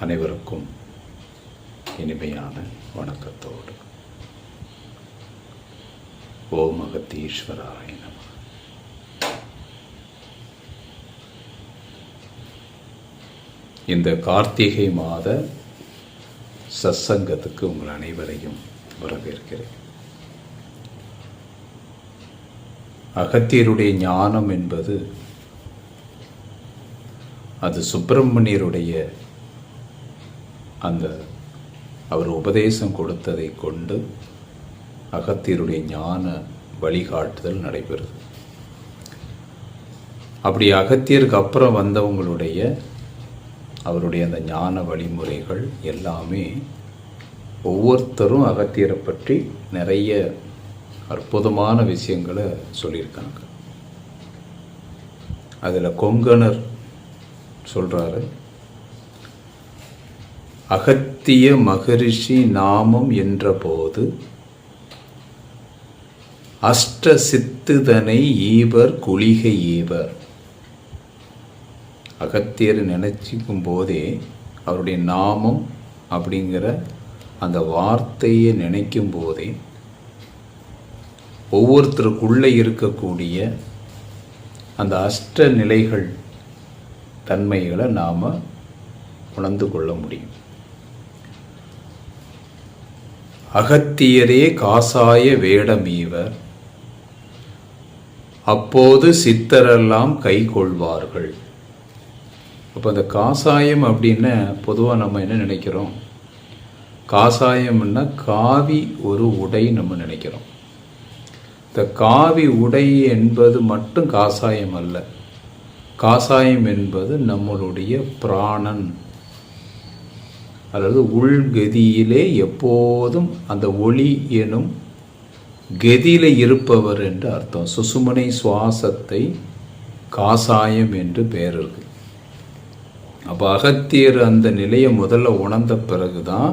அனைவருக்கும் இனிமையான வணக்கத்தோடு ஓம் அகத்தீஸ்வராய நமः. இந்த கார்த்திகை மாத சத்சங்கத்துக்கு உங்கள் அனைவரையும் வரவேற்கிறேன். அகத்தியருடைய ஞானம் என்பது அது சுப்பிரமணியருடைய அந்த அவர் உபதேசம் கொடுத்ததை கொண்டு அகத்தியருடைய ஞான வழிகாட்டுதல் நடைபெறுது. அப்படி அகத்தியருக்கு அப்புறம் வந்தவங்களுடைய அவருடைய அந்த ஞான வழிமுறைகள் எல்லாமே ஒவ்வொருத்தரும் அகத்தியரை பற்றி நிறைய அற்புதமான விஷயங்களை சொல்லியிருக்காங்க. அதில் கொங்கணர் சொல்கிறாரு, அகத்திய மகரிஷி நாமம் என்றபோது அஷ்ட சித்துதனை ஈவர் குளிகை ஈவர். அகத்தியர் நினைச்சிக்கும் போதே அவருடைய நாமம் அப்படிங்கிற அந்த வார்த்தையை நினைக்கும் போதே ஒவ்வொருத்தருக்குள்ளே இருக்கக்கூடிய அந்த அஷ்ட நிலைகள் தன்மைகளை நாம் உணர்ந்து கொள்ள முடியும். அகத்தியரே காசாய வேடமீவர், அப்போது சித்தரெல்லாம் கை கொள்வார்கள். அப்போ அந்த காசாயம் அப்படின்னா பொதுவாக நம்ம என்ன நினைக்கிறோம், காசாயம்னா காவி ஒரு உடை நம்ம நினைக்கிறோம். இந்த காவி உடை என்பது மட்டும் காசாயம் அல்ல. காசாயம் என்பது நம்மளுடைய பிராணன், அதாவது உள்கதியிலே எப்போதும் அந்த ஒளி எனும் கதியில இருப்பவர் என்று அர்த்தம். சுசுமனை சுவாசத்தை காசாயம் என்று பெயர் இருக்கு. அப்போ அகத்தியர் அந்த நிலையை முதல்ல உணர்ந்த பிறகுதான்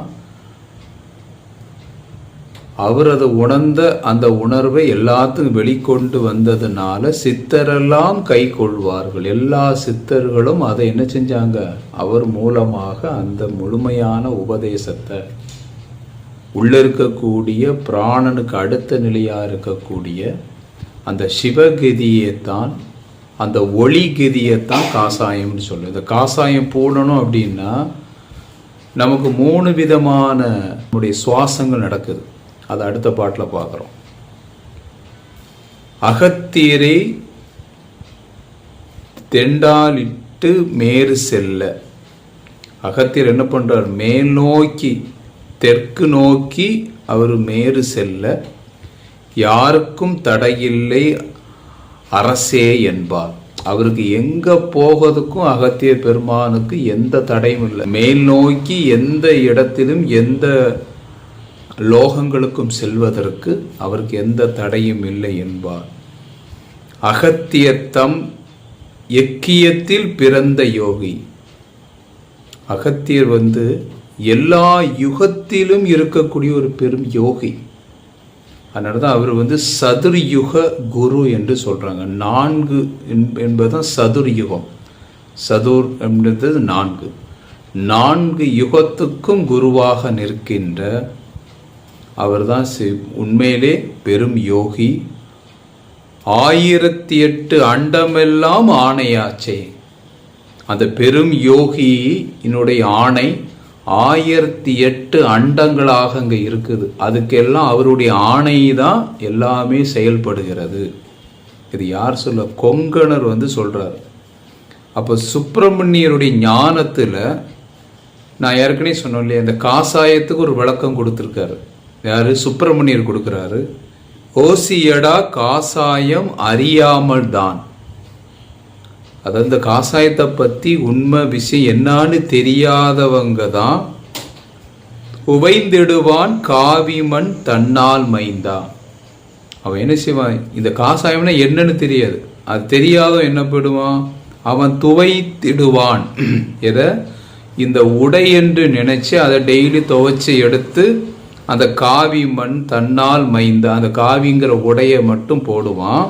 அவர் அதை உணர்ந்த அந்த உணர்வை எல்லாத்துக்கும் வெளிக்கொண்டு வந்ததுனால சித்தரெல்லாம் கை கொள்வார்கள். எல்லா சித்தர்களும் அதை என்ன செஞ்சாங்க, அவர் மூலமாக அந்த முழுமையான உபதேசத்தை உள்ள இருக்கக்கூடிய பிராணனுக்கு அடுத்த நிலையாக இருக்கக்கூடிய அந்த சிவகதியைத்தான், அந்த ஒளி கதியைத்தான் காசாயம்னு சொல்லுது. இந்த காசாயம் போடணும் அப்படின்னா நமக்கு 3 விதமான நம்முடைய சுவாசங்கள் நடக்குது. அதை அடுத்த பாட்டில் பார்க்குறோம். அகத்தியரை தெண்டாலிட்டு மேறு செல்ல. அகத்தியர் என்ன பண்ணுறார், மேல் நோக்கி தெற்கு நோக்கி அவர் மேறு செல்ல யாருக்கும் தடையில்லை அரசே என்பார். அவருக்கு எங்கே போகிறதுக்கும் அகத்திய பெருமானுக்கு எந்த தடையும் இல்லை. மேல் நோக்கி எந்த இடத்திலும் எந்த லோகங்களுக்கும் செல்வதற்கு அவருக்கு எந்த தடையும் இல்லை என்பார். அகத்தியத்தம் எக்கியத்தில் பிறந்த யோகி. அகத்தியர் எல்லா யுகத்திலும் இருக்கக்கூடிய ஒரு பெரும் யோகி. அதனால தான் அவர் சதுர்யுக குரு என்று சொல்கிறாங்க. 4 என்பதுதான் சதுர்யுகம். சதுர் என்பது 4. 4 யுகத்துக்கும் குருவாக நிற்கின்ற அவர்தான் உண்மையிலே பெரும் யோகி. 1008 அண்டமெல்லாம் ஆணையாச்சே. அந்த பெரும் யோகி என்னுடைய ஆணை 1008 அண்டங்களாக அங்கே இருக்குது. அதுக்கெல்லாம் அவருடைய ஆணை தான் எல்லாமே செயல்படுகிறது. இது யார் சொல்ல, கொங்கணர் சொல்றார். அப்போ சுப்பிரமணியருடைய ஞானத்தில் நான் ஏற்கனவே சொன்னேன் இல்லையா, இந்த காசாயத்துக்கு ஒரு விளக்கம் கொடுத்துருக்காரு. யாரு, சுப்பிரமணியர் கொடுக்குறாரு. ஓசியடா காசாயம் அறியாமல் தான். அதாவது இந்த காசாயத்தை பற்றி உண்மை விஷயம் என்னான்னு தெரியாதவங்க தான் உவைந்திடுவான் காவிமண் தன்னால் மைந்தா. அவன் என்ன செய்வான், இந்த காசாயம்னா என்னன்னு தெரியாது, அது தெரியாதோ என்ன போயிடுவான், அவன் துவைத்திடுவான். எதை, இந்த உடை என்று நினைச்சு அதை டெய்லி துவைச்சி எடுத்து அந்த காவி மண் தன்னால் மைந்தா, அந்த காவிங்கிற உடையை மட்டும் போடுவான்.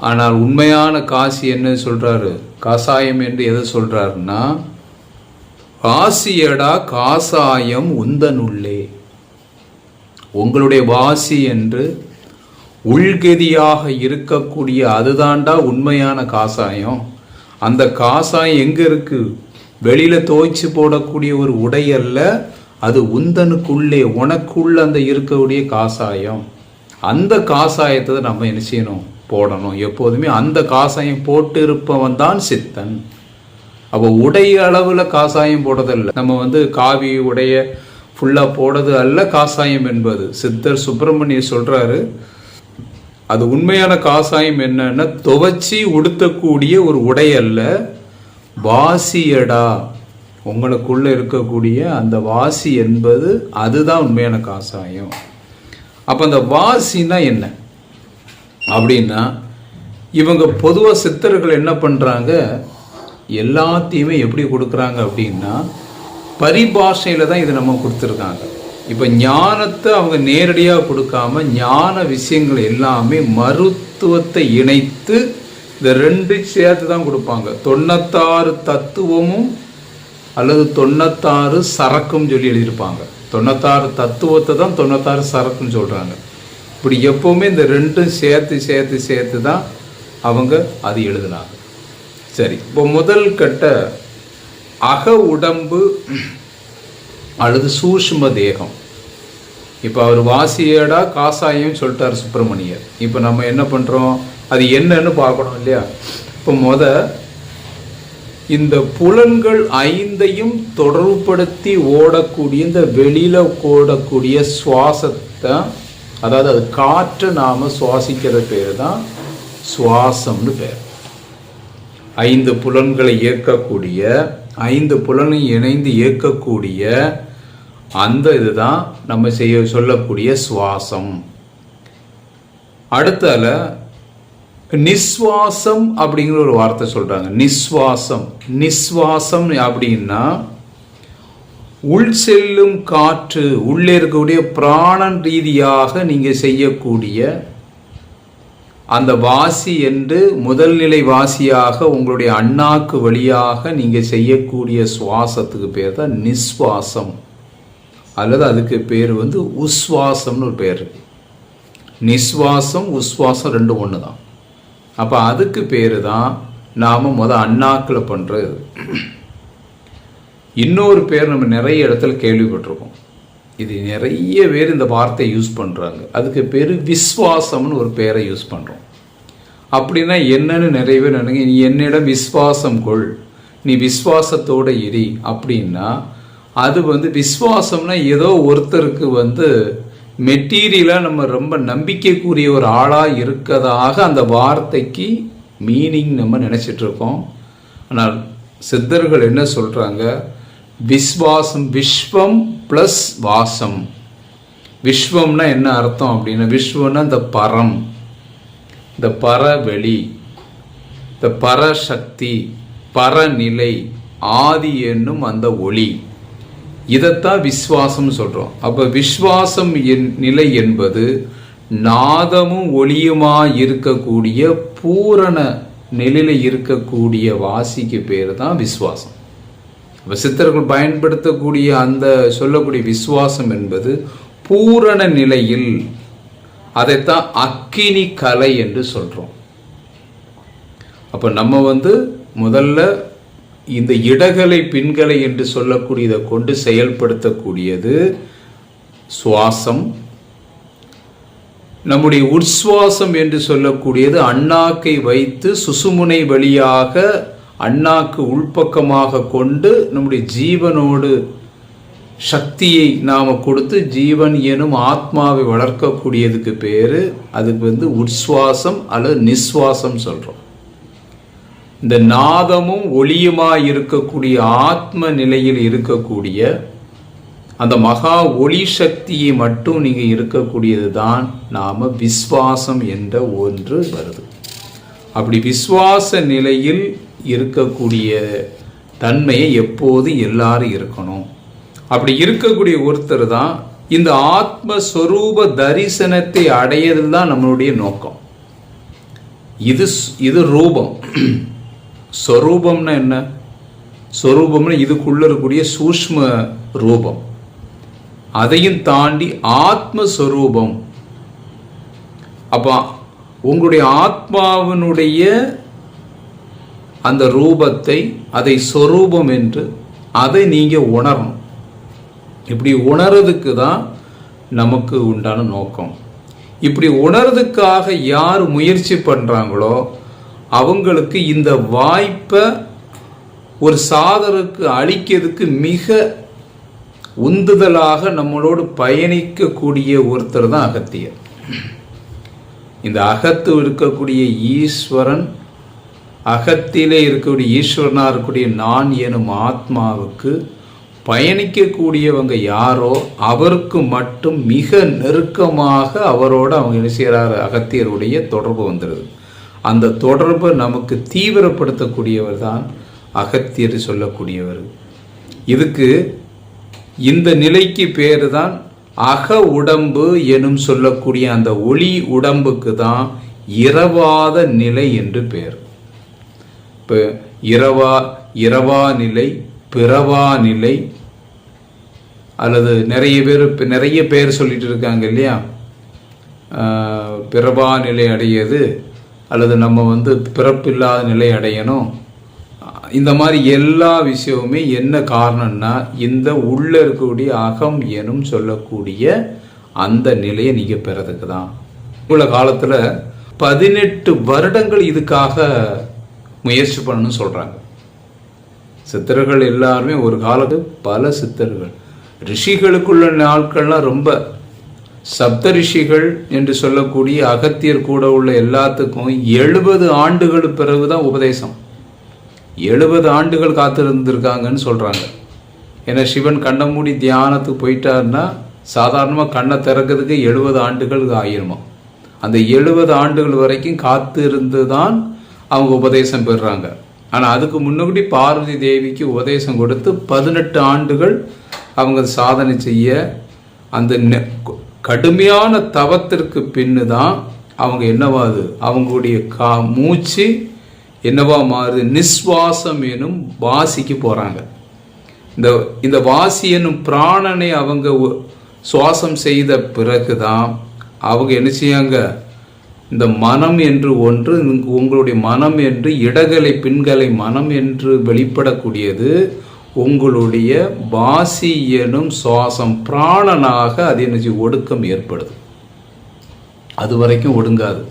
ஆனால் உண்மையான காசி என்ன சொல்றாரு, காசாயம் என்று எதை சொல்றாருன்னா, வாசியடா காசாயம் உந்தனுள்ளே, உங்களுடைய வாசி என்று உள்கதியாக இருக்கக்கூடிய அதுதான்டா உண்மையான காசாயம். அந்த காசாயம் எங்க இருக்கு, வெளியில துவைச்சு போடக்கூடிய ஒரு உடை அல்ல, அது உந்தனுக்குள்ளே உனக்குள்ள அந்த இருக்கக்கூடிய காசாயம். அந்த காசாயத்தை நம்ம என்ன செய்யணும், போடணும். எப்போதுமே அந்த காசாயம் போட்டு இருப்பவன் தான் சித்தன். அப்போ உடைய அளவுல காசாயம் போடுறதில்லை, நம்ம காவி உடைய ஃபுல்லா போடுறது அல்ல காசாயம் என்பது. சித்தர் சுப்பிரமணிய சொல்றாரு, அது உண்மையான காசாயம் என்னன்னா துவச்சி உடுத்தக்கூடிய ஒரு உடை அல்ல, வாசியடா, உங்களுக்குள்ள இருக்கக்கூடிய அந்த வாசி என்பது அதுதான் உண்மையான காசாயம். அப்ப அந்த வாசின்னா என்ன அப்படின்னா, இவங்க பொதுவா சித்தர்கள் என்ன பண்றாங்க, எல்லாத்தையுமே எப்படி கொடுக்குறாங்க அப்படின்னா பரிபாஷையில தான் இது நம்ம கொடுத்துருக்காங்க. இப்போ ஞானத்தை அவங்க நேரடியாக கொடுக்காம ஞான விஷயங்கள் எல்லாமே மருத்துவத்தை இணைத்து இந்த ரெண்டு சேர்த்து தான் கொடுப்பாங்க. 96 தத்துவமும் அல்லது 96 சரக்கும் சொல்லி எழுதியிருப்பாங்க. 96 தத்துவத்தை தான் 96 சரக்குன்னு சொல்கிறாங்க. இப்படி எப்போவுமே இந்த ரெண்டும் சேர்த்து சேர்த்து சேர்த்து தான் அவங்க அது எழுதினாங்க. சரி, இப்போ முதல் கட்ட அக உடம்பு அல்லது சூஷ்ம தேகம். இப்போ அவர் வாசியடா காசாயம் சொல்லிட்டார் சுப்பிரமணியர். இப்போ நம்ம என்ன பண்ணுறோம், அது என்னன்னு பார்க்கணும் இல்லையா. இப்போ இந்த புலன்கள் 5ஐயும் தொடர்புபடுத்தி ஓடக்கூடிய இந்த வெளியில ஓடக்கூடிய சுவாசத்தை, அதாவது அது காற்றை நாம சுவாசிக்கிற பேர் தான் சுவாசம்னு பேர். 5 புலன்களை இயக்கக்கூடிய, 5 புலனை இணைந்து இயக்கக்கூடிய அந்த இதுதான் நம்ம சொல்லக்கூடிய சுவாசம். அடுத்தால நிஸ்வாசம் அப்படிங்கிற ஒரு வார்த்தை சொல்றாங்க. நிஸ்வாசம், நிஸ்வாசம் அப்படின்னா உள் செல்லும் காற்று, உள்ளே இருக்கக்கூடிய பிராணன் ரீதியாக நீங்க செய்யக்கூடிய அந்த வாசி என்று முதல் நிலை வாசியாக உங்களுடைய அண்ணாக்கு வழியாக நீங்க செய்யக்கூடிய சுவாசத்துக்கு பேர் தான் நிஸ்வாசம், அல்லது அதுக்கு பேர் உஸ்வாசம்னு ஒரு பேர் இருக்கு. நிஸ்வாசம் உஸ்வாசம் ரெண்டும் ஒன்று தான். அப்போ அதுக்கு பேர் தான் நாம் அண்ணாக்கில் பண்ணுறது. இன்னொரு பேர் நம்ம நிறைய இடத்துல கேள்விப்பட்டிருக்கோம், இது நிறைய பேர் இந்த வார்த்தையை யூஸ் பண்ணுறாங்க. அதுக்கு பேர் விஸ்வாசம்னு ஒரு பேரை யூஸ் பண்ணுறோம். அப்படின்னா என்னன்னு நிறைய பேர் நினைங்க, நீ என்னிடம் விஸ்வாசம் கொள், நீ விஸ்வாசத்தோட இரு அப்படின்னா, அது விஸ்வாசம்னா ஏதோ ஒருத்தருக்கு மெட்டீரியலாக நம்ம ரொம்ப நம்பிக்கைக்குரிய ஒரு ஆளாக இருக்கதாக அந்த வார்த்தைக்கு மீனிங் நம்ம நினச்சிட்டு இருக்கோம். ஆனால் சித்தர்கள் என்ன சொல்கிறாங்க, விஸ்வாசம், விஸ்வம் ப்ளஸ் வாசம். விஸ்வம்னா என்ன அர்த்தம் அப்படின்னா, விஸ்வம்னா இந்த பரம், இந்த பரவெளி, இந்த பரசக்தி, பரநிலை, ஆதி என்னும் அந்த ஒளி, இதைத்தான் விஸ்வாசம் சொல்றோம். அப்ப விஸ்வாசம் நிலை என்பது நாதமும் ஒளியுமா இருக்கக்கூடிய பூரண நிலையில இருக்கக்கூடிய வாசிக்கு பேர் தான் விஸ்வாசம். சித்தர்கள் பயன்படுத்தக்கூடிய அந்த சொல்லக்கூடிய விஸ்வாசம் என்பது பூரண நிலையில், அதைத்தான் அக்கினி கலை என்று சொல்றோம். அப்ப நம்ம முதல்ல இந்த இடகலை பின்கலை என்று சொல்லக்கூடியதை கொண்டு செயல்படுத்தக்கூடியது சுவாசம். நம்முடைய உட்சுவாசம் என்று சொல்லக்கூடியது அண்ணாக்கை வைத்து சுசுமுனை வழியாக அண்ணாக்கு உள்பக்கமாக கொண்டு நம்முடைய ஜீவனோடு சக்தியை நாம கொடுத்து ஜீவன் எனும் ஆத்மாவை வளர்க்கக்கூடியதுக்கு பேரு, அதுக்கு உட்சுவாசம் அல்லது நிஸ்வாசம் சொல்றோம். இந்த நாதமும் ஒளியுமாய் இருக்கக்கூடிய ஆத்ம நிலையில் இருக்கக்கூடிய அந்த மகா ஒளி சக்தியை மட்டும் நீங்க இருக்கக்கூடியது தான் நாம விஸ்வாசம் என்ற ஒன்று வருது. அப்படி விஸ்வாச நிலையில் இருக்கக்கூடிய தன்மையை எப்போதும் எல்லாரும் இருக்கணும். அப்படி இருக்கக்கூடிய ஒருத்தர் தான் இந்த ஆத்மஸ்வரூப தரிசனத்தை அடையதில் தான் நம்மளுடைய நோக்கம். இது ரூபம். ஸ்வரூபம்னா என்ன? ஸ்வரூபம்னா இதுக்குள்ள இருக்கக்கூடிய சூஷ்ம ரூபம். அதையும் தாண்டி ஆத்மஸ்வரூபம். அப்ப உங்களுடைய ஆத்மாவினுடைய அந்த ரூபத்தை, அதை ஸ்வரூபம் என்று அதை நீங்க உணரணும். இப்படி உணர்றதுக்கு தான் நமக்கு உண்டான நோக்கம். இப்படி உணர்றதுக்காக யார் முயற்சி பண்றாங்களோ அவங்களுக்கு இந்த வாய்ப்பை ஒரு சாதருக்கு அளிக்கிறதுக்கு மிக உந்துதலாக நம்மளோடு பயணிக்கக்கூடிய ஒருத்தர் தான் அகத்தியர். இந்த அகத்து இருக்கக்கூடிய ஈஸ்வரன், அகத்திலே இருக்கக்கூடிய ஈஸ்வரனா இருக்கக்கூடிய நான் எனும் ஆத்மாவுக்கு பயணிக்கக்கூடியவங்க யாரோ அவருக்கு மட்டும் மிக நெருக்கமாக அவரோட அவங்க என்ன செய்கிறார், அகத்தியருடைய தொடர்பு வந்துடுது. அந்த தொடர்பை நமக்கு தீவிரப்படுத்தக்கூடியவர் தான் அகத்தியர் சொல்லக்கூடியவர். இதுக்கு இந்த நிலைக்கு பேர் தான் அக உடம்பு எனும் சொல்லக்கூடிய அந்த ஒளி உடம்புக்கு தான் இரவாத நிலை என்று பேர். இப்போ இரவா நிலை, பிறவா நிலை, அல்லது நிறைய பேர் சொல்லிட்டு இருக்காங்க இல்லையா, பிறவா நிலை அடையது, அல்லது நம்ம பிறப்பில்லாத நிலை அடையணும். இந்த மாதிரி எல்லா விஷயமுமே என்ன காரணம்னா இந்த உள்ள இருக்கக்கூடிய அகம் எனும் சொல்லக்கூடிய அந்த நிலையை நீங்க பெறதுக்கு தான். உள்ள காலத்துல 18 வருடங்கள் இதுக்காக முயற்சி பண்ணணும்னு சொல்றாங்க. சித்தர்கள் எல்லாருமே ஒரு காலத்து பல சித்தர்கள், ரிஷிகளுக்குள்ள நாட்கள்லாம் ரொம்ப சப்த ரிஷிகள் என்று சொல்லக்கூடிய அகத்தியர் கூட உள்ள எல்லாத்துக்கும் 70 ஆண்டுகள் பிறகுதான் உபதேசம். 70 ஆண்டுகள் காத்திருந்திருக்காங்கன்னு சொல்றாங்க. ஏன்னா சிவன் கண்ணை மூடி தியானத்துக்கு போயிட்டாருன்னா சாதாரணமாக கண்ணை திறக்கிறதுக்கு 70 ஆண்டுகள் ஆயிருமா. அந்த 70 ஆண்டுகள் வரைக்கும் காத்திருந்து தான் அவங்க உபதேசம் பெறுறாங்க. ஆனால் அதுக்கு முன்னாடி பார்வதி தேவிக்கு உபதேசம் கொடுத்து 18 ஆண்டுகள் அவங்க சாதனை செய்ய, அந்த கடுமையான தவத்திற்கு பின்னு தான் அவங்க என்னவாது அவங்களுடைய மூச்சு என்னவா மாறுது, நிஸ்வாசம் எனும் வாசிக்கு போறாங்க. இந்த வாசி எனும் பிராணனை அவங்க சுவாசம் செய்த பிறகுதான் அவங்க என்ன செய்யாங்க, இந்த மனம் என்று ஒன்று, உங்களுடைய மனம் என்று இடகலை பின்கலை மனம் என்று வெளிப்படக்கூடியது உங்களுடைய வாசி எனும் சுவாசம் பிராணனாக அது என்ன ஒடுக்கம் ஏற்படுது. அது வரைக்கும் ஒடுங்காது.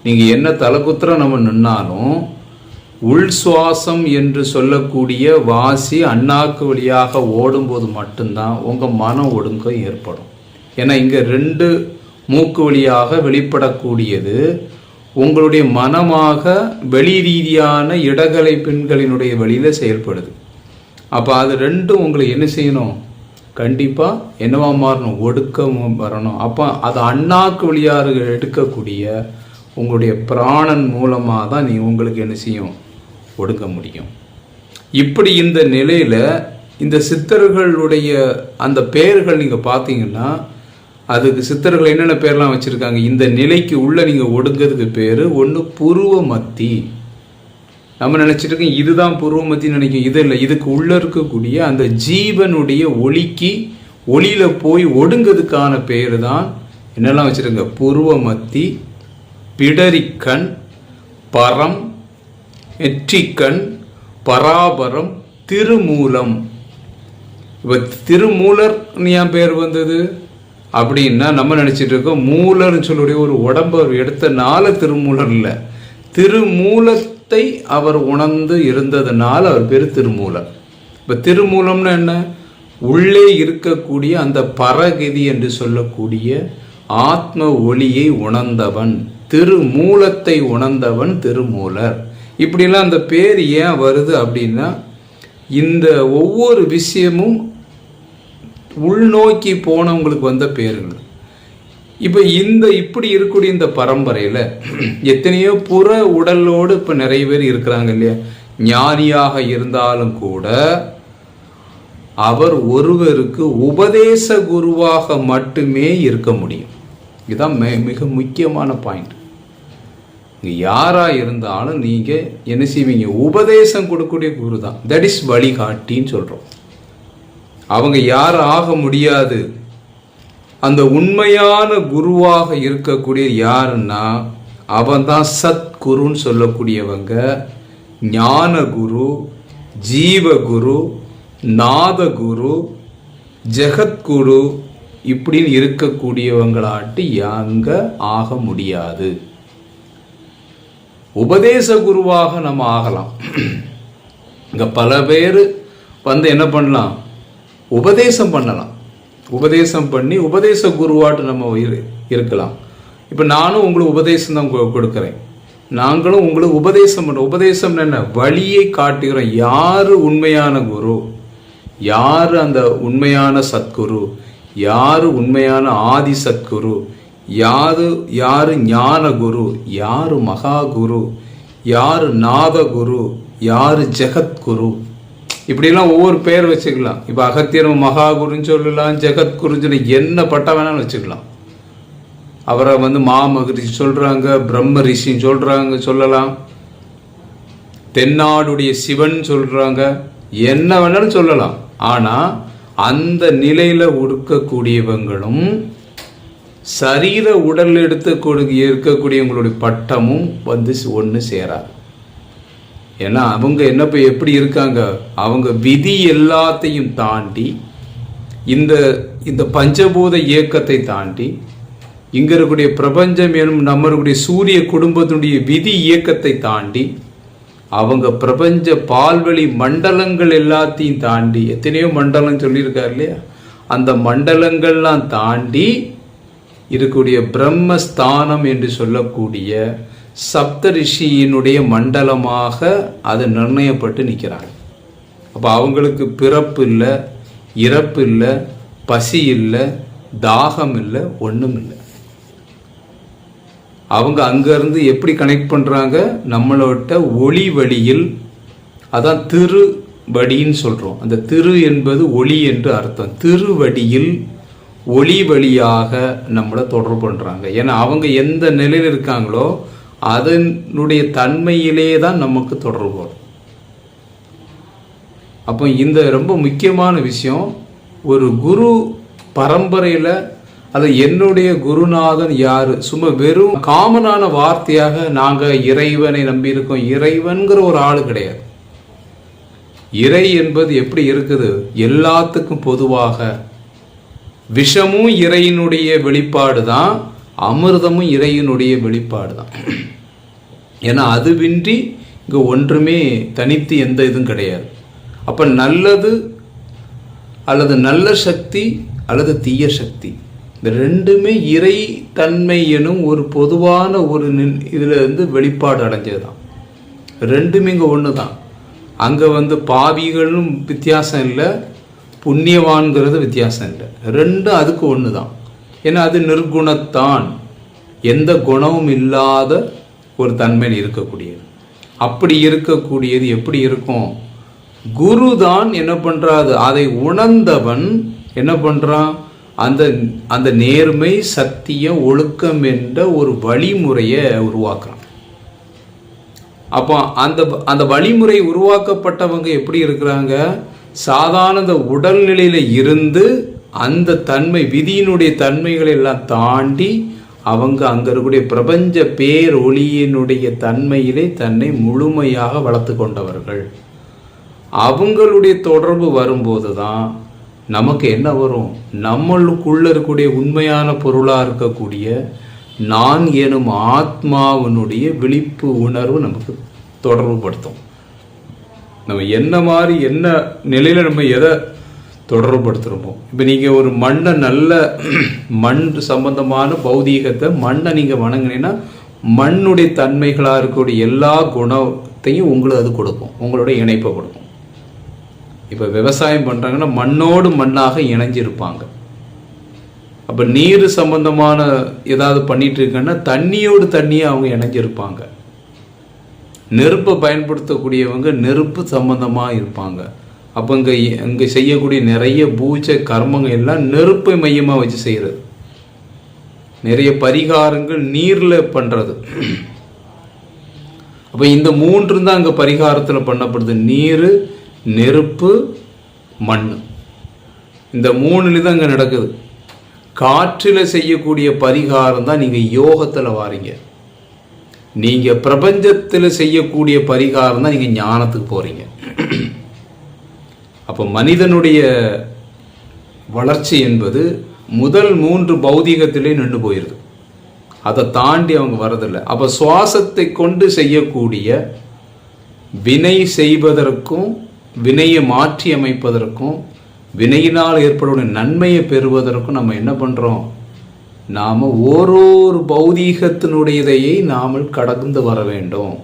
நீங்க என்ன தலைக்குத்திர நம்ம நின்னாலும் உள் சுவாசம் என்று சொல்லக்கூடிய வாசி அண்ணாக்கு வழியாக ஓடும்போது மட்டும்தான் உங்க மன ஒடுக்கம் ஏற்படும். ஏன்னா இங்க 2 மூக்கு வழியாக வெளிப்படக்கூடியது உங்களுடைய மனமாக வெளி ரீதியான இடகலை பெண்களினுடைய வழியில செயல்படுது. அப்ப அது 2 உங்களுக்கு என்ன செய்யணும், கண்டிப்பா என்னவா மாறணும், ஒடுக்கம் வரணும். அப்ப அது அண்ணாக்கு வழியாக எடுக்கக்கூடிய உங்களுடைய பிராணன் மூலமாக தான் நீ உங்களுக்கு என்ன செய்யும், ஒடுக்க முடியும். இப்படி இந்த நிலையில இந்த சித்தர்களுடைய அந்த பெயர்கள் நீங்க பார்த்தீங்கன்னா அதுக்கு சித்தர்கள் என்னென்ன பேர்லாம் வச்சிருக்காங்க. இந்த நிலைக்கு உள்ள நீங்க ஒடுங்கிறதுக்கு பேரு ஒன்று புருவ மத்தி. நம்ம நினைச்சிட்டு இருக்கோம் இதுதான் புருவ மத்தி நினைக்கும். இது இல்லை, இதுக்கு உள்ள இருக்கக்கூடிய அந்த ஜீவனுடைய ஒளியில போய் ஒடுங்கிறதுக்கான பேரு தான் என்னெல்லாம் வச்சிருங்க, புருவ மத்தி, பிடரிக்கண், பரம், நெற்றிக்கண், பராபரம், திருமூலம். இப்ப திருமூலர் ஏன் பேர் வந்தது அப்படின்னா நம்ம நினைச்சிட்டு இருக்கோம் மூலர்னு சொல்லக்கூடிய ஒரு உடம்பு எடுத்தனால திருமூலர் இல்லை, திருமூலத்தை அவர் உணர்ந்து இருந்ததுனால அவர் பேர் திருமூலர். இப்ப திருமூலம்னு என்ன, உள்ளே இருக்கக்கூடிய அந்த பரகதி என்று சொல்லக்கூடிய ஆத்ம ஒளியை உணர்ந்தவன், திருமூலத்தை உணர்ந்தவன் திருமூலர். இப்படிலாம் அந்த பேர் ஏன் வருது அப்படின்னா இந்த ஒவ்வொரு விஷயமும் உள்நோக்கி போனவங்களுக்கு வந்த பேர்கள். இப்போ இப்படி இருக்கக்கூடிய இந்த பரம்பரையில் எத்தனையோ புற உடலோடு இப்போ நிறைய பேர் இருக்கிறாங்க இல்லையா. ஞானியாக இருந்தாலும் கூட அவர் ஒருவருக்கு உபதேச குருவாக மட்டுமே இருக்க முடியும். இதுதான் மிக முக்கியமான பாயிண்ட். யாராக இருந்தாலும் நீங்கள் என்ன செய்வீங்க, உபதேசம் கொடுக்கக்கூடிய குரு தான். தட் இஸ் வழிகாட்டின்னு சொல்கிறோம். அவங்க யாரும் ஆக முடியாது. அந்த உண்மையான குருவாக இருக்கக்கூடிய யாருன்னா அவன் தான் சத்குருன்னு சொல்லக்கூடியவங்க. ஞான குரு, ஜீவகுரு, நாதகுரு, ஜெகத்குரு இப்படின்னு இருக்கக்கூடியவங்களாட்டி அங்க ஆக முடியாது. உபதேச குருவாக நம்ம ஆகலாம். இங்க பல பேர் வந்து என்ன பண்ணலாம், உபதேசம் பண்ணலாம். உபதேசம் பண்ணி உபதேச குருவாட்டு நம்ம இருக்கலாம். இப்போ நானும் உங்களுக்கு உபதேசம் தான் கொடுக்குறேன், நாங்களும் உங்களுக்கு உபதேசம் பண்ணுறோம். உபதேசம் என்ன, வழியை காட்டுகிறோம். யார் உண்மையான குரு, யார் அந்த உண்மையான சத்குரு, யார் உண்மையான ஆதி சத்குரு, யாரு ஞான குரு, யாரு மகா குரு, யாரு நாதகுரு, யாரு ஜெகத்குரு, இப்படிலாம் ஒவ்வொரு பேர் வச்சுக்கலாம். இப்போ அகத்தியர் மகாகுருன்னு சொல்லலாம், ஜெகத்குருன்னு சொல்லி என்ன பட்டம் வேணாலும் வச்சுக்கலாம். அவரை வந்து மாமகரிஷி சொல்றாங்க, பிரம்ம ரிஷின்னு சொல்லலாம், தென்னாடுடைய சிவன் சொல்றாங்க, என்ன வேணாலும் சொல்லலாம். ஆனா அந்த நிலையில இருக்கக்கூடியவங்களும் சரீர உடல் எடுத்து இருக்கக்கூடியவங்களுடைய பட்டமும் வந்து ஒன்று சேராது. ஏன்னா அவங்க எப்படி இருக்காங்க, அவங்க விதி எல்லாத்தையும் தாண்டி இந்த பஞ்சபூத இயக்கத்தை தாண்டி இங்க இருக்கக்கூடிய பிரபஞ்சம் எனும் நம்மளுடைய சூரிய குடும்பத்தினுடைய விதி இயக்கத்தை தாண்டி அவங்க பிரபஞ்ச பால்வெளி மண்டலங்கள் எல்லாத்தையும் தாண்டி, எத்தனையோ மண்டலம் சொல்லியிருக்காரு இல்லையா, அந்த மண்டலங்கள்லாம் தாண்டி இருக்கக்கூடிய பிரம்மஸ்தானம் என்று சொல்லக்கூடிய சப்தரிஷியினுடைய மண்டலமாக அது நிர்ணயப்பட்டு நிற்கிறாங்க. அப்போ அவங்களுக்கு பிறப்பு இல்லை, இறப்பு இல்லை, பசி இல்லை, தாகம் இல்லை, ஒன்றும் இல்லை. அவங்க அங்கேருந்து எப்படி கனெக்ட் பண்ணுறாங்க, நம்மளோட ஒளி வழியில், அதான் திருவடின்னு சொல்கிறோம். அந்த திரு என்பது ஒளி என்று அர்த்தம். திருவடியில் ஒளி வழியாக நம்மளை தொடர்பு பண்ணுறாங்க. ஏன்னா அவங்க எந்த நிலையில் இருக்காங்களோ அதனுடைய தன்மையிலே தான் நமக்கு தொடர்பு வரும். அப்போ இந்த ரொம்ப முக்கியமான விஷயம், ஒரு குரு பரம்பரையில் அது என்னுடைய குருநாதன் யாரு, சும்மா வெறும் காமனான வார்த்தையாக நாங்கள் இறைவனை நம்பி இருக்கோம், இறைவன்கிற ஒரு ஆள் கிடையாது. இறை என்பது எப்படி இருக்குது, எல்லாத்துக்கும் பொதுவாக. விஷமும் இறையினுடைய வெளிப்பாடு தான், அமிர்தமும் இறையினுடைய வெளிப்பாடு தான். ஏன்னா அதுவின்றி இங்கே ஒன்றுமே தனித்து எந்த இதுவும் கிடையாது. அப்போ நல்லது அல்லது நல்ல சக்தி அல்லது தீய சக்தி, இந்த ரெண்டுமே இறை தன்மை எனும் ஒரு பொதுவான ஒரு இதில் இருந்து வெளிப்பாடு அடைஞ்சது தான். ரெண்டுமே இங்கே ஒன்று தான். அங்கே வந்து பாவிகளும் வித்தியாசம் இல்லை, புண்ணியவான்கிறது வித்தியாசம் இல்லை. ரெண்டும் அதுக்கு ஒன்று தான். ஏன்னா அது நிர்குணத்தான், எந்த குணமும் இல்லாத ஒரு தன்மையில் இருக்கக்கூடியது. அப்படி இருக்கக்கூடியது எப்படி இருக்கும், குரு தான் என்ன பண்ணுறாது, அதை உணர்ந்தவன் என்ன பண்ணுறான், அந்த நேர்மை, சத்தியம், ஒழுக்கம் என்ற ஒரு வழிமுறையை உருவாக்குறான். அப்போ அந்த வழிமுறை உருவாக்கப்பட்டவங்க எப்படி இருக்கிறாங்க, சாதாரண உடல்நிலையில இருந்து அந்த தன்மை, விதியினுடைய தன்மைகளை எல்லாம் தாண்டி அவங்க அங்க இருக்கக்கூடிய பிரபஞ்ச பேர் ஒளியினுடைய தன்மையிலே தன்னை முழுமையாக வளர்த்து கொண்டவர்கள். அவங்களுடைய தொடர்பு வரும்போது தான் நமக்கு என்ன வரும், நம்மளுக்குள்ள இருக்கக்கூடிய உண்மையான பொருளாக இருக்கக்கூடிய நான் எனும் ஆத்மாவினுடைய விழிப்பு உணர்வு நமக்கு தொடர்பு படுத்தும். நம்ம என்ன மாதிரி என்ன நிலையில் நம்ம எதை தொடர்புபடுத்துகிறோமோ. இப்போ நீங்கள் ஒரு மண்ணை, நல்ல மண் சம்பந்தமான பௌதீகத்தை மண்ணை நீங்கள் வணங்கினீங்கன்னா மண்ணுடைய தன்மைகளாக இருக்கக்கூடிய எல்லா குணத்தையும் உங்களுக்கு அது கொடுக்கும், உங்களுடைய இணைப்பை கொடுக்கும். இப்போ விவசாயம் பண்ணுறாங்கன்னா மண்ணோடு மண்ணாக இணைஞ்சிருப்பாங்க. அப்போ நீர் சம்பந்தமான ஏதாவது பண்ணிட்டு இருக்கன்னா தண்ணியோடு தண்ணியாக அவங்க இணைஞ்சிருப்பாங்க. நெருப்பை பயன்படுத்தக்கூடியவங்க நெருப்பு சம்பந்தமாக இருப்பாங்க. அப்போ இங்கே செய்யக்கூடிய நிறைய பூஜை கர்மங்கள் எல்லாம் நெருப்பை மையமாக வச்சு செய்கிறது. நிறைய பரிகாரங்கள் நீரில் பண்ணுறது. அப்போ இந்த 3 தான் அங்கே பரிகாரத்தில் பண்ணப்படுது. நீர், நெருப்பு, மண். இந்த 3 தான் அங்கே நடக்குது. காற்றில் செய்யக்கூடிய பரிகாரம் தான் நீங்கள் யோகத்தில் வாரீங்க. நீங்கள் பிரபஞ்சத்தில் செய்யக்கூடிய பரிகாரம் தான் நீங்கள் ஞானத்துக்கு போகிறீங்க. அப்போ மனிதனுடைய வளர்ச்சி என்பது முதல் 3 பௌதிகத்திலே நின்று போயிடுது. அதை தாண்டி அவங்க வரதில்லை. அப்போ சுவாசத்தை கொண்டு செய்யக்கூடிய வினை செய்வதற்கும் வினையை மாற்றி அமைப்பதற்கும் வினையினால் ஏற்படும் நன்மையை பெறுவதற்கும் நம்ம என்ன பண்ணுறோம்? நாம் ஓரொரு பௌதீகத்தினுடையதையை நாம் கடந்து வர வேண்டும்.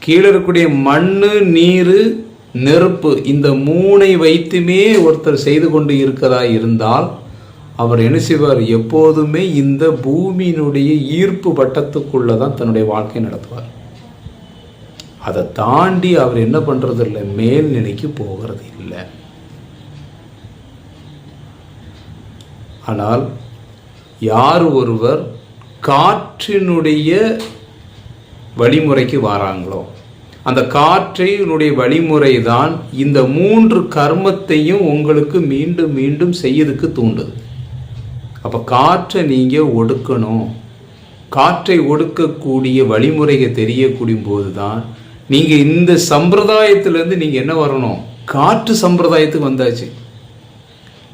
கீழே இருக்கக்கூடிய மண், நீர், நெருப்பு இந்த 3 வைத்துமே ஒருத்தர் செய்து கொண்டு இருக்கிறதா இருந்தால் அவர் என்ன செய்வார்? எப்போதுமே இந்த பூமியினுடைய ஈர்ப்பு வட்டத்துக்குள்ளே தான் தன்னுடைய வாழ்க்கையை நடத்துவார். அதை தாண்டி அவர் என்ன பண்ணுறது இல்லை, மேல்நிலைக்கு போகிறது இல்லை. ஆனால் யார் ஒருவர் காற்றினுடைய வழிமுறைக்கு வராங்களோ அந்த காற்றினுடைய வழிமுறை தான் இந்த 3 கர்மத்தையும் உங்களுக்கு மீண்டும் மீண்டும் செய்யறதுக்கு தூண்டுது. அப்போ காற்றை நீங்கள் ஒடுக்கணும். காற்றை ஒடுக்கக்கூடிய வழிமுறையை தெரியக்கூடிய போது தான் நீங்கள் இந்த சம்பிரதாயத்திலேருந்து நீங்கள் என்ன வரணும்? காற்று சம்பிரதாயத்துக்கு வந்தாச்சு.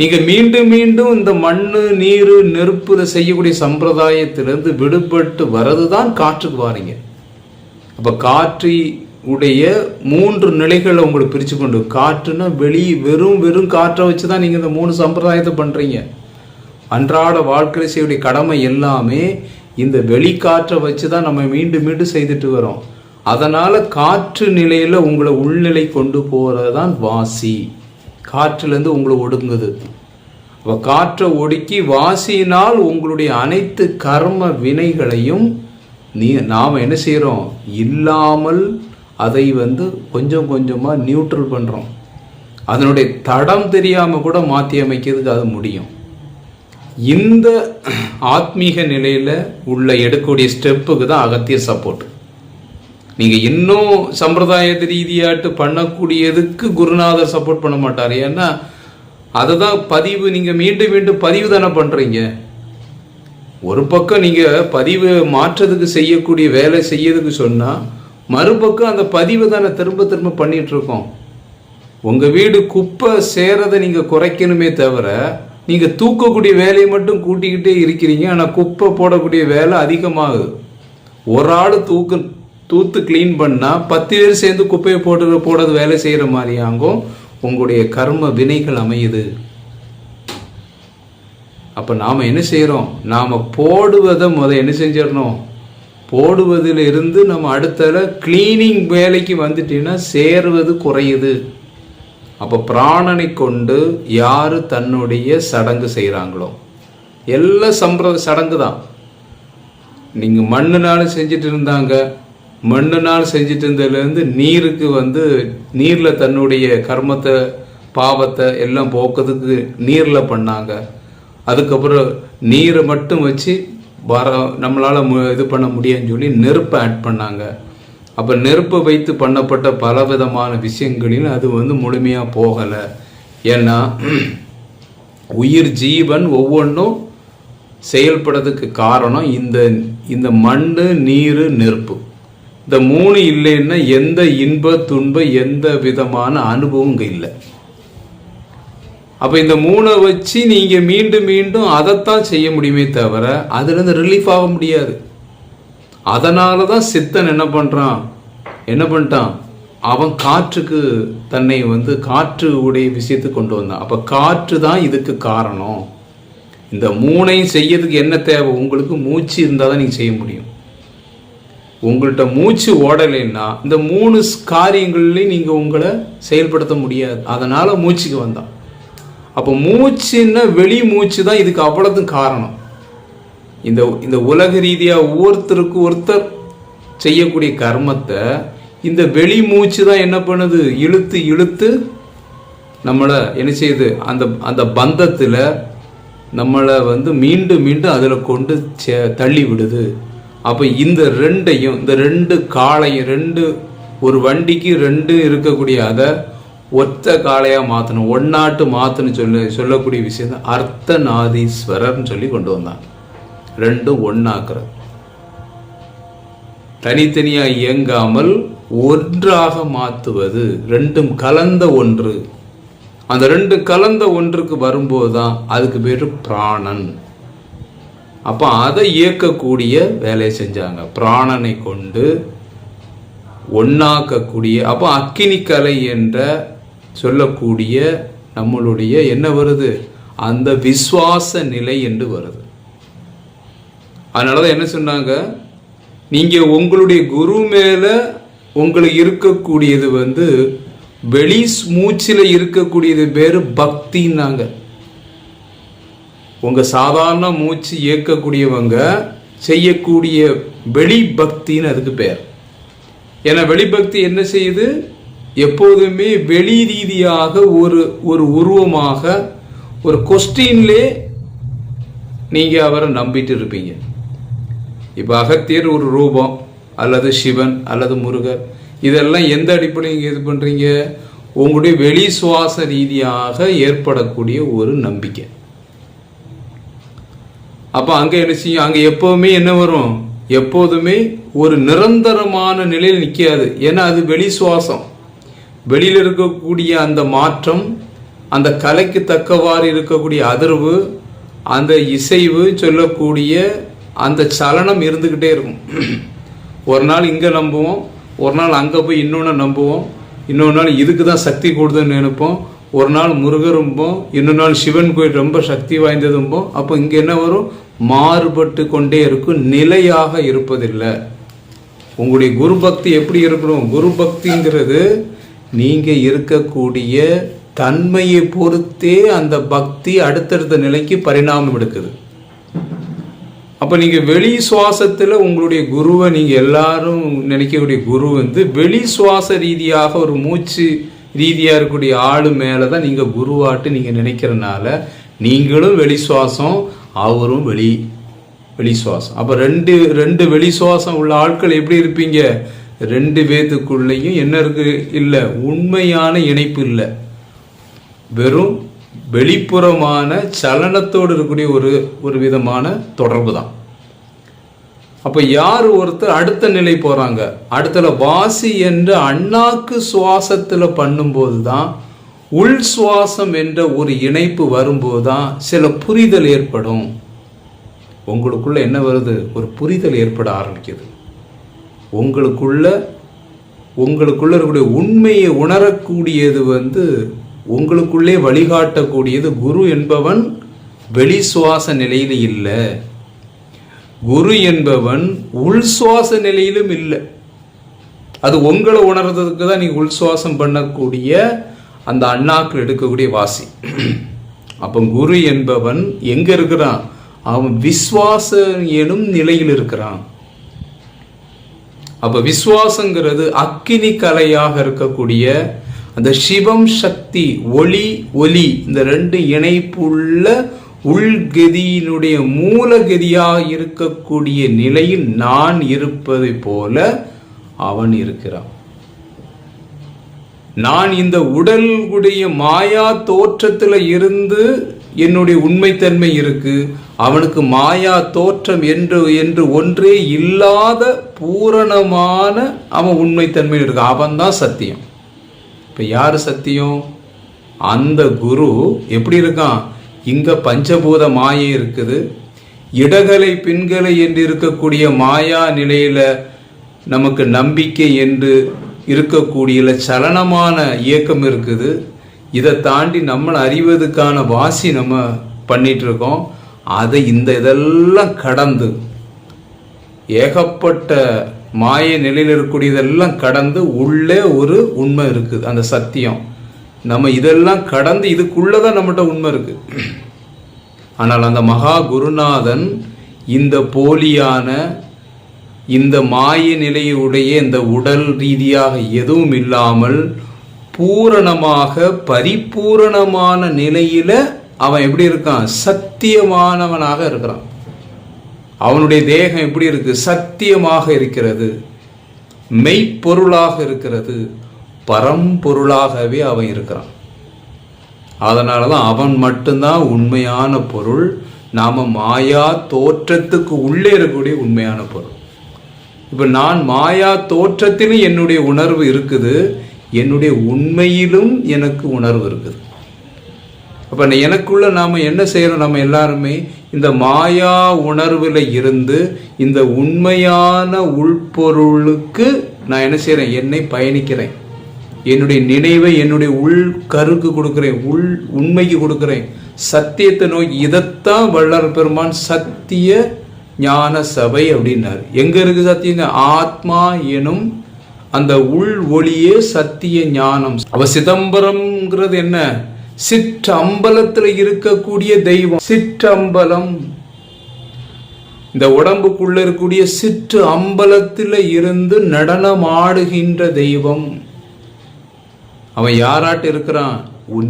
நீங்கள் மீண்டும் மீண்டும் இந்த மண், நீர், நெருப்பு செய்யக்கூடிய சம்பிரதாயத்திலேருந்து விடுபட்டு வர்றது தான் காற்றுக்கு வாரீங்க. அப்போ காற்று உடைய 3 நிலைகளை உங்களுக்கு பிரித்து கொண்டு, காற்றுன்னா வெறும் காற்றை வச்சு தான் நீங்கள் இந்த 3 சம்பிரதாயத்தை பண்ணுறீங்க. அன்றாட வாழ்க்கையில் செய்யக்கூடிய கடமை எல்லாமே இந்த வெளிக்காற்றை வச்சு தான் நம்ம மீண்டும் மீண்டும் செய்துட்டு வரோம். அதனால் காற்று நிலையில் உங்களை உள்நிலை கொண்டு போகிறது தான் வாசி. காற்றுலேருந்து உங்களை ஒடுங்குது. அப்போ காற்றை ஒடுக்கி வாசியினால் உங்களுடைய அனைத்து கர்ம வினைகளையும் நாம் என்ன செய்கிறோம்? இல்லாமல் அதை கொஞ்சம் கொஞ்சமாக நியூட்ரல் பண்ணுறோம். அதனுடைய தடம் தெரியாமல் கூட மாற்றி அமைக்கிறதுக்கு அது முடியும். இந்த ஆத்மீக நிலையில் உள்ள எடுக்கக்கூடிய ஸ்டெப்புக்கு தான் அகத்தியர் சப்போர்ட். நீங்கள் இன்னும் சம்பிரதாய ரீதியாட்டு பண்ணக்கூடியதுக்கு குருநாதர் சப்போர்ட் பண்ண மாட்டார். ஏன்னா அதை தான் பதிவு, நீங்கள் மீண்டும் மீண்டும் பதிவு தானே பண்ணுறீங்க. ஒரு பக்கம் நீங்கள் பதிவு மாற்றத்துக்கு செய்யக்கூடிய வேலை செய்யறதுக்கு சொன்னால், மறுபக்கம் அந்த பதிவை தானே திரும்ப திரும்ப பண்ணிகிட்ருக்கோம். உங்கள் வீடு குப்பை சேரதை நீங்கள் குறைக்கணுமே தவிர நீங்கள் தூக்கக்கூடிய வேலையை மட்டும் கூட்டிக்கிட்டே இருக்கிறீங்க. ஆனால் குப்பை போடக்கூடிய வேலை அதிகமாகுது. ஒரு ஆள் தூத்து க்ளீன் பண்ணால் 10 பேர் சேர்ந்து குப்பையை போடுறது வேலை செய்கிற மாதிரியாங்கும் உங்களுடைய கர்ம வினைகள் அமையுது. அப்போ நாம் என்ன செய்கிறோம்? நாம் போடுவதை என்ன செஞ்சிடணும்? போடுவதில் இருந்து நம்ம அடுத்த கிளீனிங் வேலைக்கு வந்துட்டீங்கன்னா சேருவது குறையுது. அப்போ பிராணனை கொண்டு யார் தன்னுடைய சடங்கு செய்கிறாங்களோ எல்லாம் சடங்கு தான். நீங்கள் மண்ணுனாலும் செஞ்சுட்டு இருந்தாங்க. மண்ணுனால் செஞ்சுட்டு இருந்ததுலேருந்து நீருக்கு நீரில் தன்னுடைய கர்மத்தை பாவத்தை எல்லாம் போக்குறதுக்கு நீரில் பண்ணாங்க. அதுக்கப்புறம் நீரை மட்டும் வச்சு நம்மளால் இது பண்ண முடியும்னு சொல்லி நெருப்பை ஆட் பண்ணாங்க. அப்போ நெருப்பை வைத்து பண்ணப்பட்ட பலவிதமான விஷயங்களில் அது முழுமையாக போகலை. ஏன்னா உயிர் ஜீவன் ஒவ்வொன்றும் செயல்படுறதுக்கு காரணம் இந்த மண், நீர், நெருப்பு. இந்த 3 இல்லைன்னா எந்த இன்ப துன்ப எந்த விதமான அனுபவம் இங்கே இல்லை. அப்போ இந்த 3 வச்சு நீங்கள் மீண்டும் மீண்டும் அதைத்தான் செய்ய முடியுமே தவிர அதுலேருந்து ரிலீஃப் ஆக முடியாது. அதனால தான் சித்தன் என்ன பண்ணிட்டான்? அவன் காற்றுக்கு தன்னை காற்று உடைய விஷயத்துக்கு கொண்டு வந்தான். அப்போ காற்று தான் இதுக்கு காரணம். இந்த 3ஐயும் செய்யறதுக்கு என்ன தேவை? உங்களுக்கு மூச்சு இருந்தால் தான் நீங்கள் செய்ய முடியும். உங்கள்கிட்ட மூச்சு ஓடலைன்னா இந்த 3 காரியங்கள்லையும் நீங்கள் உங்களை செயல்படுத்த முடியாது. அதனால் மூச்சுக்கு வந்தான். அப்போ மூச்சுன்னா வெளி மூச்சு தான் இதுக்கு அவ்வளோதும் காரணம். இந்த உலக ரீதியாக ஒவ்வொருத்தருக்கு ஒருத்தர் செய்யக்கூடிய கர்மத்தை இந்த வெளி மூச்சு தான் என்ன பண்ணுது, இழுத்து இழுத்து நம்மளை என்ன செய்யுது, அந்த பந்தத்தில் நம்மளை மீண்டும் மீண்டும் அதில் கொண்டு தள்ளி விடுது. அப்போ இந்த 2 காளையும் ஒரு வண்டிக்கு 2 இருக்கக்கூடிய அதை ஒத்த காளையாக மாற்றணும், ஒன்னாட்டு மாற்றணும் சொல்லக்கூடிய விஷயம் தான் அர்த்தநாதீஸ்வரர்னு சொல்லி கொண்டு வந்தாங்க. 2 ஒன்னாக்குறது, தனித்தனியாக இயங்காமல் ஒன்றாக மாற்றுவது, 2 கலந்த ஒன்று. அந்த 2 கலந்த ஒன்றுக்கு வரும்போது தான் அதுக்கு பேர் பிராணன். அப்போ அதை இயக்கக்கூடிய வேலையை செஞ்சாங்க, பிராணனை கொண்டு ஒன்னாக்கக்கூடிய. அப்போ அக்கினி கலை என்ற சொல்லக்கூடிய நம்மளுடைய என்ன வருது, அந்த விசுவாச நிலை என்று வருது. அதனால தான் என்ன சொன்னாங்க, நீங்கள் உங்களுடைய குரு மேலே உங்களுக்கு இருக்கக்கூடியது வெளி மூச்சில் இருக்கக்கூடியது பேர் பக்தின்னாங்க. உங்கள் சாதாரண மூச்சு இயக்கக்கூடியவங்க செய்யக்கூடிய வெளி பக்தின்னு அதுக்கு பேர். ஏன்னா வெளிபக்தி என்ன செய்யுது, எப்போதுமே வெளி ரீதியாக ஒரு உருவமாக ஒரு கொஸ்டின்லே நீங்கள் அவரை நம்பிட்டு இருப்பீங்க. இப்போ அகத்தியர் ஒரு ரூபம், அல்லது சிவன் அல்லது முருகர், இதெல்லாம் எந்த அடிப்படையில் நீங்கள் இது பண்ணுறீங்க, உங்களுடைய வெளி சுவாச ரீதியாக ஏற்படக்கூடிய ஒரு நம்பிக்கை. அப்போ அங்கே என்ன செய்யும், அங்கே எப்போவுமே என்ன வரும், எப்போதுமே ஒரு நிரந்தரமான நிலையில் நிற்காது. ஏன்னா அது வெளி சுவாசம், வெளியில் இருக்கக்கூடிய அந்த மாற்றம், அந்த கலைக்கு தக்கவாறு இருக்கக்கூடிய அதிர்வு, அந்த இசைவு சொல்லக்கூடிய அந்த சலனம் இருந்துக்கிட்டே இருக்கும். ஒரு நாள் இங்கே நம்புவோம், ஒரு நாள் அங்கே போய் இன்னொன்று நம்புவோம், இன்னொரு நாள் இதுக்கு தான் சக்தி கொடுதுன்னு நினைப்போம், ஒரு நாள் முருகரும்போம், இன்னொரு நாள் சிவன் கோயில் ரொம்ப சக்தி வாய்ந்ததும்போம். அப்போ இங்கே என்ன வரும், மாறுபட்டு கொண்டே இருக்கும், நிலையாக இருப்பதில்லை. உங்களுடைய குரு பக்தி எப்படி இருக்கணும், குரு பக்திங்கிறது நீங்கள் இருக்கக்கூடிய தன்மையை பொறுத்தே அந்த பக்தி அடுத்தடுத்த நிலைக்கு பரிணாமம் எடுக்குது. அப்போ நீங்கள் வெளி சுவாசத்தில் உங்களுடைய குருவை நீங்கள் எல்லாரும் நினைக்கக்கூடிய குரு வெளி சுவாச ரீதியாக ஒரு மூச்சு ரீதியாக இருக்கக்கூடிய ஆளு மேலே தான் நீங்கள் குருவாட்டு நீங்கள் நினைக்கிறனால நீங்களும் வெளி சுவாசம், அவரும் வெளி சுவாசம். அப்போ ரெண்டு வெளி சுவாசம் உள்ள ஆட்கள் எப்படி இருப்பீங்க, 2 பேத்துக்குள்ளேயும் என்ன இருக்கு, இல்லை உண்மையான இணைப்பு இல்லை, வெறும் வெளிப்புறமான சலனத்தோடு இருக்கக்கூடிய ஒரு விதமான தொடர்பு தான். அப்போ யார் ஒருத்தர் அடுத்த நிலை போகிறாங்க, அடுத்தல வாசி என்ற அண்ணாக்கு சுவாசத்தில் பண்ணும்போது தான், உள் சுவாசம் என்ற ஒரு இணைப்பு வரும்போது தான் சில புரிதல் ஏற்படும். உங்களுக்குள்ள என்ன வருது, ஒரு புரிதல் ஏற்பட ஆரம்பிக்குது. உங்களுக்குள்ள இருக்கக்கூடிய உண்மையை உணரக்கூடியது உங்களுக்குள்ளே வழிகாட்டக்கூடியது. குரு என்பவன் வெளி சுவாச நிலையில் இல்லை, குரு என்பவன் உள் சுவாச நிலையிலும் இல்லை. அது உங்களை உணர்றதுக்கு தான் நீங்கள் உள் சுவாசம் பண்ணக்கூடிய அந்த அண்ணாக்கள் எடுக்கக்கூடிய வாசி. அப்போ குரு என்பவன் எங்க இருக்கிறான், அவன் விஸ்வாச எனும் நிலையில் இருக்கிறான். அப்ப விஸ்வாசங்கிறது அக்கினி கலையாக இருக்கக்கூடிய அந்த சிவம் சக்தி ஒளி இந்த 2 இணைப்புள்ள உள்கதியினுடைய மூலகதியாக இருக்கக்கூடிய நிலையில் நான் இருப்பதை போல அவன் இருக்கிறான். நான் இந்த உடலுடைய மாயா தோற்றத்தில் இருந்து என்னுடைய உண்மைத்தன்மை இருக்கு, அவனுக்கு மாயா தோற்றம் என்று ஒன்றே இல்லாத பூரணமான அவன் உண்மைத்தன்மை இருக்கு. அவன் தான் சத்தியம். இப்போ யார் சத்தியம், அந்த குரு எப்படி இருக்கான், இங்க பஞ்சபூத மாயை இருக்குது, இடகலை பின்கலை என்று இருக்கக்கூடிய மாயா நிலையில நமக்கு நம்பிக்கை என்று இருக்கக்கூடிய சலனமான இயக்கம் இருக்குது. இதை தாண்டி நம்மளை அறிவதற்கான வாசி நம்ம பண்ணிட்டு இருக்கோம். அதை இதெல்லாம் கடந்து ஏகப்பட்ட மாய நிலையில் இருக்கக்கூடியதெல்லாம் கடந்து உள்ளே ஒரு உண்மை இருக்குது, அந்த சத்தியம். நம்ம இதெல்லாம் கடந்து இதுக்குள்ளதான் நம்மகிட்ட உண்மை இருக்கு. ஆனால் அந்த மகா குருநாதன் இந்த போலியான இந்த மாய நிலையுடைய இந்த உடல் ரீதியாக எதுவும் இல்லாமல் பூரணமாக பரிபூரணமான நிலையில அவன் எப்படி இருக்கான்? சத்தியமானவனாக இருக்கிறான். அவனுடைய தேகம் எப்படி இருக்கு? சத்தியமாக இருக்கிறது, மெய்ப்பொருளாக இருக்கிறது, பரம்பொருளாகவே அவன் இருக்கிறான். அதனாலதான் அவன் மட்டும்தான் உண்மையான பொருள். நாம மாயா தோற்றத்துக்கு உள்ளே இருக்கக்கூடிய உண்மையான பொருள். இப்ப நான் மாயா தோற்றத்திலும் என்னுடைய உணர்வு இருக்குது, என்னுடைய உண்மையிலும் எனக்கு உணர்வு இருக்குது. அப்ப எனக்குள்ள நாம என்ன செய்யறோம்? நம்ம எல்லாருமே இந்த மாயா உணர்வுல இருந்து இந்த உண்மையான உள்பொருளுக்கு நான் என்ன செய்யறேன்? என்னை பயணிக்கிறேன். என்னுடைய நினைவை என்னுடைய உள் கருக்கு கொடுக்கிறேன், உண்மைக்கு கொடுக்கிறேன், சத்தியத்தை நோக்கி. இதைத்தான் வள்ளல் பெருமான் சத்திய ஞான சபை அப்படின்னாரு. எங்க இருக்கு சத்தியம்? ஆத்மா எனும் அந்த உள் ஒளியே சத்திய ஞானம். அவ சிதம்பரம்ங்கிறது என்ன? சிற்றம்பலத்துல இருக்கக்கூடிய தெய்வம். சிற்றம்பலம், இந்த உடம்புக்குள்ள இருக்கக்கூடிய சிற்று அம்பலத்துல இருந்து நடனம் ஆடுகின்ற தெய்வம். அவன் யாராட்டு இருக்கிறான்?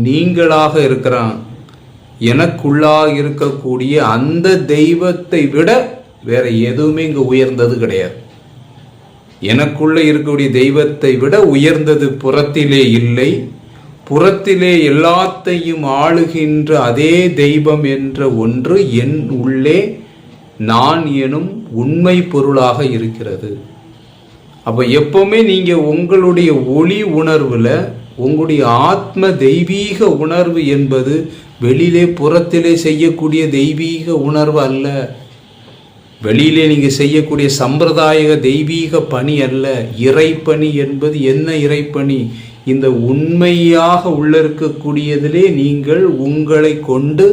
நீங்களாக இருக்கிறான். எனக்குள்ளாக இருக்கக்கூடிய அந்த தெய்வத்தை விட வேற எதுவுமே இங்க உயர்ந்தது கிடையாது. எனக்குள்ள இருக்கக்கூடிய தெய்வத்தை விட உயர்ந்தது புறத்திலே இல்லை. புறத்திலே எல்லாத்தையும் ஆளுகின்ற அதே தெய்வம் என்ற ஒன்று என் உள்ளே நான் எனும் உண்மை பொருளாக இருக்கிறது. அப்ப எப்பவுமே நீங்க உங்களுடைய ஒளி உணர்வுல உங்களுடைய ஆத்ம தெய்வீக உணர்வு என்பது வெளியிலே புறத்திலே செய்யக்கூடிய தெய்வீக உணர்வு அல்ல. வெளியிலே நீங்க செய்யக்கூடிய சம்பிரதாய தெய்வீக பணி அல்ல. இறைப்பணி என்பது என்ன? இறைப்பணி இந்த உண்மையாக உள்ள இருக்கக்கூடியதிலே நீங்கள் உங்களை கொண்டு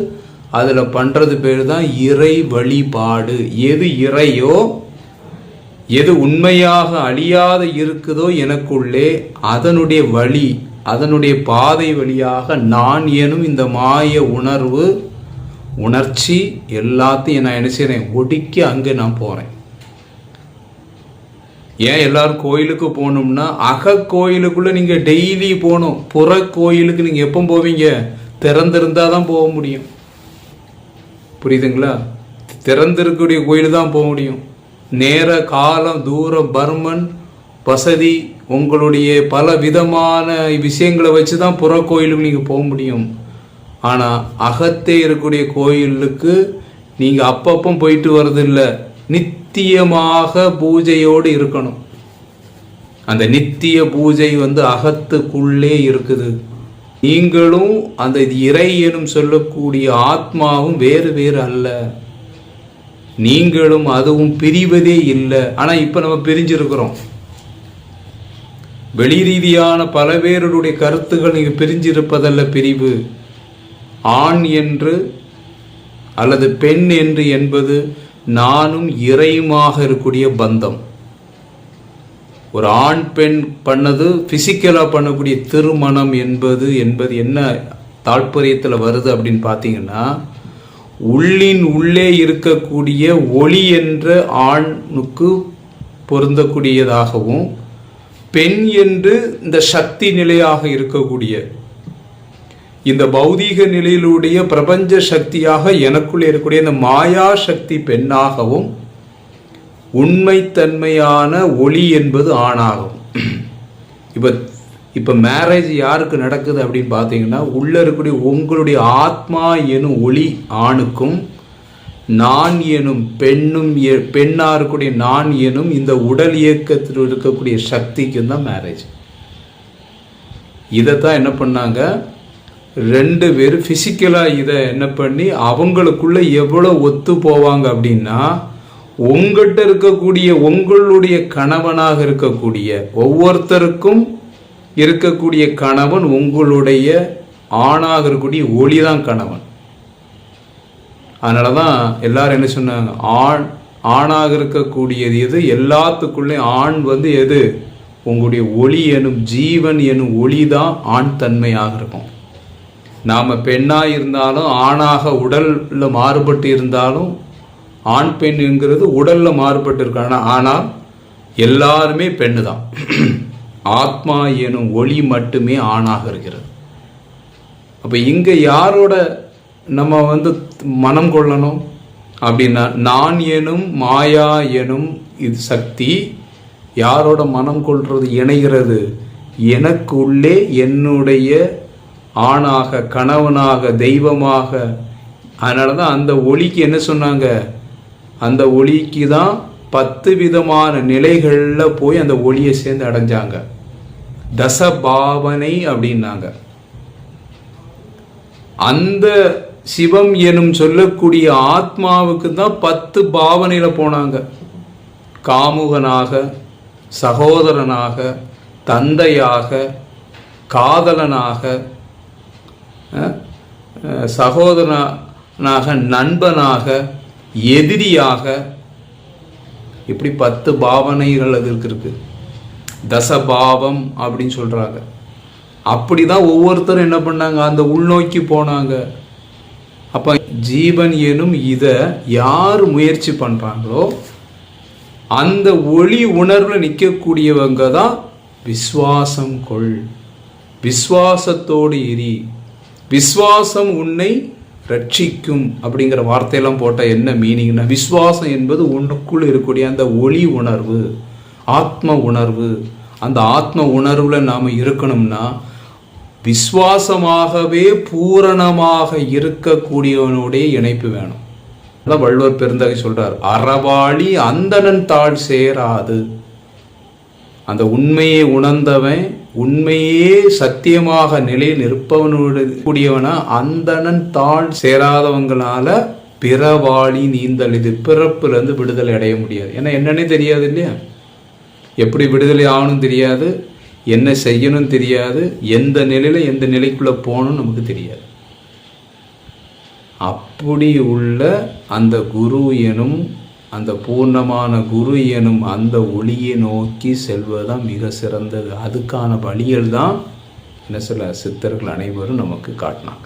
அதுல பண்றது பேர் தான் இறை வழிபாடு. எது இறையோ, எது உண்மையாக அழியாத இருக்குதோ எனக்குள்ளே, அதனுடைய வழி, அதனுடைய பாதை வழியாக நான் எனும் இந்த மாய உணர்வு, உணர்ச்சி எல்லாத்தையும் நான் என்ன செய்றேன்? ஒடுக்கி அங்கே நான் போறேன். ஏன் எல்லாரும் கோயிலுக்கு போகணும்னா, அக கோயிலுக்குள்ள நீங்க டெய்லி போகணும். புற கோயிலுக்கு நீங்க எப்போ போவீங்க? திறந்திருந்தா தான் போக முடியும். புரியுதுங்களா? திறந்திருக்கக்கூடிய கோயில் தான் போக முடியும். நேர காலம் தூரம் பர்மன் வசதி உங்களுடைய பல விதமான விஷயங்களை வச்சு தான் புற கோயிலுக்கு நீங்க போக முடியும். ஆனா அகத்தே இருக்கக்கூடிய கோயிலுக்கு நீங்க அப்பப்போ போயிட்டு வர்றதில்லை. நித்தியமாக பூஜையோடு இருக்கணும். அந்த நித்திய பூஜை அகத்துக்குள்ளே இருக்குது. நீங்களும் அந்த இறை எனும் சொல்லக்கூடிய ஆத்மாவும் வேறு வேறு அல்ல. நீங்களும் அதுவும் பிரிவதே இல்லை. ஆனா இப்ப நம்ம பிரிஞ்சிருக்கிறோம். வெளி ரீதியான பல பேருடைய கருத்துக்கள் நீங்க பிரிஞ்சிருப்பதல்ல பிரிவு. ஆண் என்று அல்லது பெண் என்று என்பது நானும் இறையுமாக இருக்கக்கூடிய பந்தம். ஒரு ஆண் பெண் பண்ணது பிசிக்கலா பண்ணக்கூடிய திருமணம் என்பது என்ன தாற்பயத்தில் வருது அப்படின்னு பார்த்தீங்கன்னா, உள்ளின் உள்ளே இருக்கக்கூடிய ஒளி என்ற ஆணுக்கு பொருந்தக்கூடியதாகவும், பெண் என்று இந்த சக்தி நிலையாக இருக்கக்கூடிய இந்த பௌதீக நிலையிலுடைய பிரபஞ்ச சக்தியாக எனக்குள்ளே இருக்கக்கூடிய இந்த மாயா சக்தி பெண்ணாகவும், உண்மைத்தன்மையான ஒளி என்பது ஆணாகும். இப்ப மேரேஜ் யாருக்கு நடக்குது அப்படின்னு பார்த்தீங்கன்னா, உள்ள இருக்கக்கூடிய உங்களுடைய ஆத்மா எனும் ஒளி ஆணுக்கும், நான் எனும் பெண்ணா இருக்கக்கூடிய நான் எனும் இந்த உடல் இயக்கத்தில் இருக்கக்கூடிய சக்திக்கும் தான் மேரேஜ். இதைத்தான் என்ன பண்ணாங்க, ரெண்டு பேரும் பிசிக்கலா இதை என்ன பண்ணி அவங்களுக்குள்ள எவ்வளவு ஒத்து போவாங்க அப்படின்னா, உங்கள்கிட்ட இருக்கக்கூடிய உங்களுடைய கணவனாக இருக்கக்கூடிய ஒவ்வொருத்தருக்கும் இருக்கக்கூடிய கணவன் உங்களுடைய ஆணாக இருக்கக்கூடிய ஒளிதான் கணவன். அதனாலதான் எல்லாரும் என்ன சொன்னாங்க, ஆணாக இருக்கக்கூடியது எது? எல்லாத்துக்குள்ளே ஆண் எது? உங்களுடைய ஒளி எனும் ஜீவன் எனும் ஒளி தான் ஆண் தன்மையாக இருக்கும். நாம் பெண்ணாக இருந்தாலும் ஆணாக உடல்ல மாறுபட்டு இருந்தாலும் ஆண் பெண்ணுங்கிறது உடல்ல மாறுபட்டு இருக்காங்க. ஆனால் எல்லாருமே பெண்ணு தான். ஆத்மா எனும் ஒளி மட்டுமே ஆணாக இருக்கிறது. அப்போ இங்கே யாரோட நம்ம மனம் கொள்ளணும் அப்படின்னா, நான் எனும் மாயா எனும் இது சக்தி யாரோட மனம் கொள்றது, இணைகிறது? எனக்கு உள்ளே என்னுடைய ஆணாக, கணவனாக, தெய்வமாக. அதனால தான் அந்த ஒளிக்கு என்ன சொன்னாங்க? அந்த ஒளிக்கு தான் 10 விதமான நிலைகளில் போய் அந்த ஒளியை சேர்ந்து அடைஞ்சாங்க. தசபாவனை அப்படின்னாங்க. அந்த சிவம் எனும் சொல்லக்கூடிய ஆத்மாவுக்கு தான் 10 பாவனையில போனாங்க. காமுகனாக, சகோதரனாக, தந்தையாக, காதலனாக, சகோதரனாக, நண்பனாக, எதிரியாக, இப்படி 10 பாவனைகள் அதுக்கு இருக்கு. தசபாவம் அப்படின்னு சொல்றாங்க. அப்படிதான் ஒவ்வொருத்தரும் என்ன பண்ணாங்க? அந்த உள்நோக்கி போனாங்க. அப்ப ஜீவன் எனும் இதை யார் முயற்சி பண்றாங்களோ அந்த ஒளி உணர்வுல நிற்கக்கூடியவங்க தான் விசுவாசம் கொள், விசுவாசத்தோடு எரி, விசுவாசம் உன்னை ரட்சிக்கும் அப்படிங்கிற வார்த்தையெல்லாம் போட்டால் என்ன மீனிங்னா, விசுவாசம் என்பது உன்னுக்குள் இருக்கக்கூடிய அந்த ஒளி உணர்வு, ஆத்ம உணர்வு. அந்த ஆத்ம உணர்வுல நாம் இருக்கணும்னா விசுவாசமாகவே பூரணமாக இருக்கக்கூடியவனுடைய இணைப்பு வேணும். அதான் வள்ளுவர் பெருந்தகை சொல்றார், அறவாளி அந்தணன் தாழ் சேராது. அந்த உண்மையை உணர்ந்தவன், உண்மையே சத்தியமாக நிலையில் நிற்பவனுடைய கூடியவனா அந்தணன் தாழ் சேராதவங்களால பிறவாளி நீந்தல். இது பிறப்பிலிருந்து விடுதலை அடைய முடியாது. ஏன்னா என்னன்னே தெரியாது இல்லையா? எப்படி விடுதலை ஆகணும் தெரியாது, என்ன செய்யணும் தெரியாது, எந்த நிலையில எந்த நிலைக்குள்ள போகணும் நமக்கு தெரியாது. அப்படி உள்ள அந்த குரு எனும் அந்த பூர்ணமான குரு எனும் அந்த ஒளியை நோக்கி செல்வதுதான் மிக சிறந்தது. அதுக்கான வழிகள் தான் என்ன சொல்ல சித்தர்கள் அனைவரும் நமக்கு காட்டினாங்க.